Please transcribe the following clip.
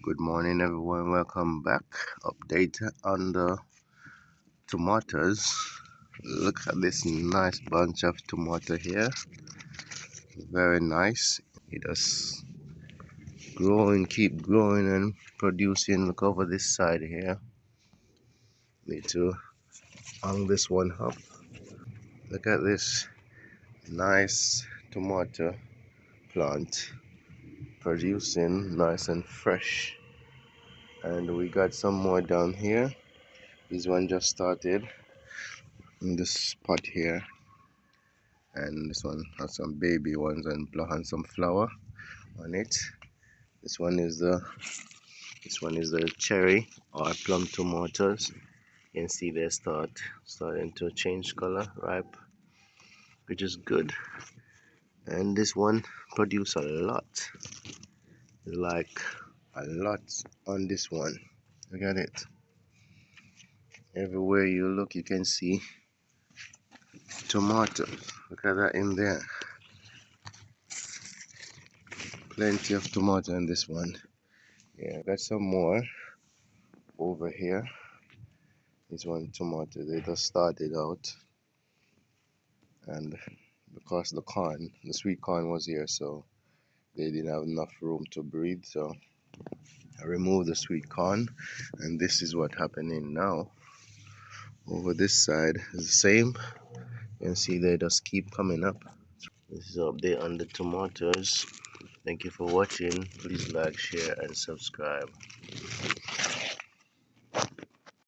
Good morning, everyone. Welcome back. Update on the tomatoes. Look at this nice bunch of tomato here. Very nice. It is growing, keep growing and producing. Look over this side here. Need to hang this one up. Look at this nice tomato plant producing nice and fresh. And we got some more down here. This one just started in this spot here, and this one has some baby ones and some flower on it. This one is the cherry or plum tomatoes. You can see they starting to change color, ripe, which is good. And this one produce a lot, like a lot on this one. Look at it. Everywhere you look, you can see tomatoes. Look at that in there. Plenty of tomato in this one. Yeah, got some more over here. This one tomato, they just started out, and because the sweet corn was here, so they didn't have enough room to breathe, so I removed the sweet corn, and this is what happening now. Over this side is the same. You can see they just keep coming up. This is an update on the tomatoes. Thank you for watching. Please like, share and subscribe.